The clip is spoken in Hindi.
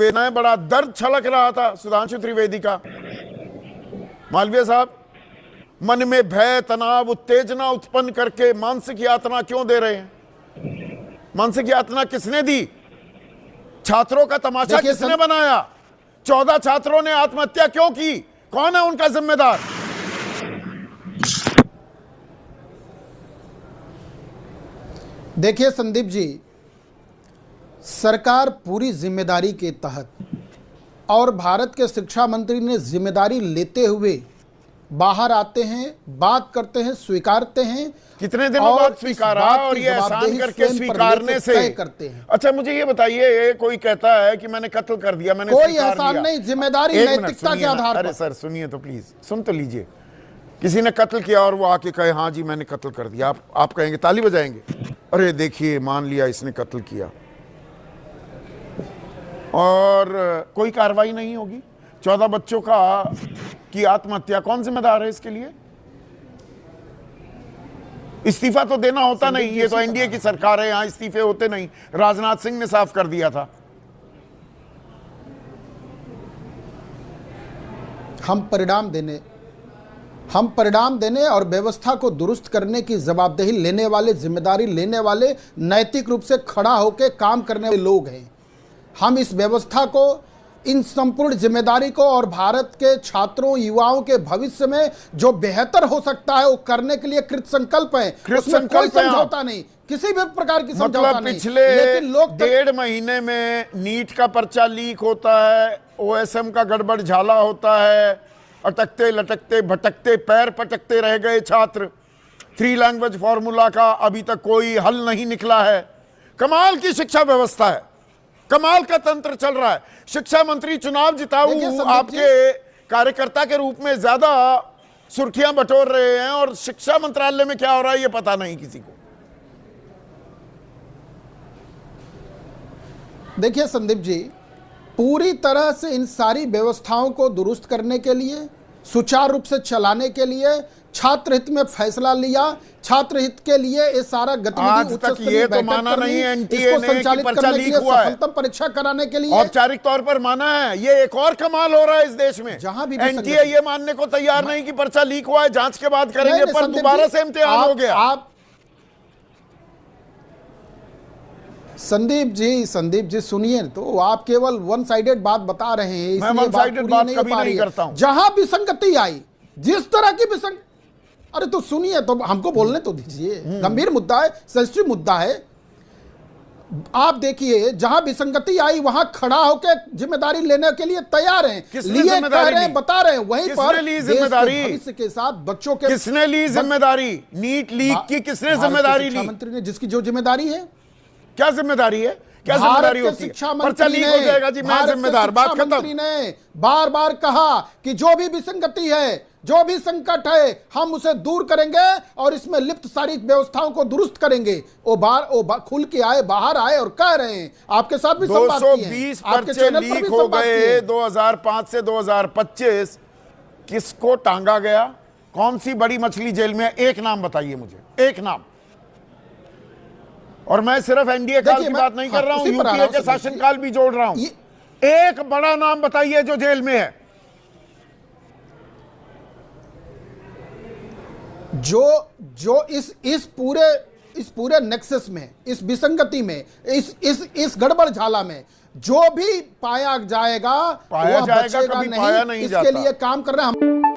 पे न बड़ा दर्द छलक रहा था सुधांशु त्रिवेदी का। मालवीय साहब, मन में भय, तनाव, उत्तेजना उत्पन्न करके मानसिक यातना क्यों दे रहे हैं? मानसिक यातना किसने दी? छात्रों का तमाशा किसने बनाया? 14 छात्रों ने आत्महत्या क्यों की? कौन है उनका जिम्मेदार? देखिए संदीप जी, सरकार पूरी जिम्मेदारी के तहत और भारत के शिक्षा मंत्री ने जिम्मेदारी लेते हुए बाहर आते हैं, बात करते हैं, स्वीकारते हैं। कितने दिनों बाद स्वीकारा और ये एहसान करके स्वीकारने से करते हैं। अच्छा मुझे ये बताइए, कोई कहता है कि मैंने कत्ल कर दिया, मैंने कोई एहसान नहीं, जिम्मेदारी नैतिकता के आधार पर। अरे सर सुनिए तो, प्लीज सुन तो लीजिए। किसी ने कत्ल किया और वो आके कहे हाँ जी मैंने कत्ल कर दिया, आप कहेंगे, ताली बजाएंगे? अरे देखिए मान लिया इसने कत्ल किया, और कोई कार्रवाई नहीं होगी। 14 बच्चों की आत्महत्या, कौन जिम्मेदार है इसके लिए? इस्तीफा तो देना होता नहीं, ये तो एनडीए की सरकार है, यहां इस्तीफे होते नहीं। राजनाथ सिंह ने साफ कर दिया था। हम परिणाम देने और व्यवस्था को दुरुस्त करने की जवाबदेही लेने वाले, जिम्मेदारी लेने वाले, नैतिक रूप से खड़ा होकर काम करने वाले लोग हैं। हम इस व्यवस्था को, इन संपूर्ण जिम्मेदारी को और भारत के छात्रों, युवाओं के भविष्य में जो बेहतर हो सकता है वो करने के लिए कृत संकल्प है। उसमें कोई समझौता नहीं, किसी भी प्रकार की समझौता नहीं। पिछले 1.5 महीने में नीट का पर्चा लीक होता है, ओएसएम का गड़बड़ झाला होता है, अटकते लटकते भटकते पैर पटकते रह गए छात्र। 3 लैंग्वेज फॉर्मूला का अभी तक कोई हल नहीं निकला है। कमाल की शिक्षा व्यवस्था है, कमाल का तंत्र चल रहा है। शिक्षा मंत्री चुनाव जिताऊ आपके कार्यकर्ता के रूप में ज्यादा सुर्खियां बटोर रहे हैं, और शिक्षा मंत्रालय में क्या हो रहा है ये पता नहीं किसी को। देखिए संदीप जी, पूरी तरह से इन सारी व्यवस्थाओं को दुरुस्त करने के लिए, सुचारू रूप से चलाने के लिए छात्र हित में फैसला लिया। छात्र हित के लिए ये सारा गतिविधि उच्च स्तरीय बैठक करनी, इसको संचालित करने के लिए सफलतम परीक्षा कराने के लिए औपचारिक तौर पर माना है। ये एक और कमाल हो रहा है इस देश में, जहां भी एनटीए ये मानने को तैयार नहीं कि पर्चा लीक हुआ है, जांच के बाद करेंगे, पर दोबारा से इम्तिहान हो गया। आप संदीप जी सुनिए, तो आप केवल वन साइडेड बात बता रहे हैं, मैं वन साइडेड बात कभी नहीं करता हूं। जहां विसंगति आई, जिस तरह की अरे तो सुनिए, तो हमको बोलने तो दीजिए। गंभीर मुद्दा है, सेंसिटिव मुद्दा है। आप देखिए, जहां विसंगति आई वहां खड़ा होकर जिम्मेदारी लेने के लिए तैयार हैं, लिए कह रहे हैं, बता रहे हैं। वहीं पर जिम्मेदारी भविष्य के साथ बच्चों के किसने ली जिम्मेदारी? नीट लीक की किसने जिम्मेदारी ली? मंत्री ने, जिसकी जो जिम्मेदारी है। क्या जिम्मेदारी है? क्या जिम्मेदारी होती है? पर्चा लीक हो जाएगा जी, मैं जिम्मेदार। बात खत्म। मंत्री ने बार बार कहा कि जो भी विसंगति है, जो भी संकट है, हम उसे दूर करेंगे और इसमें लिप्त सारी व्यवस्थाओं को दुरुस्त करेंगे। वो खुल के आए, बाहर आए और कह रहे हैं। आपके साथ भी 220 पर्चे लीक हो गए 2005 से 2025। किसको टांगा गया? कौन सी बड़ी मछली जेल में? एक नाम बताइए मुझे, एक नाम। और मैं सिर्फ एनडीए काल की बात नहीं कर रहा हूं, यूपीए के शासनकाल भी जोड़ रहा हूं। एक बड़ा नाम बताइए जो जेल में है। जो इस पूरे नेक्सस में, इस विसंगति में, इस गड़बड़ झाला में जो भी पाया जाएगा, वो बचेगा नहीं। इसके लिए काम कर रहे हैं हम।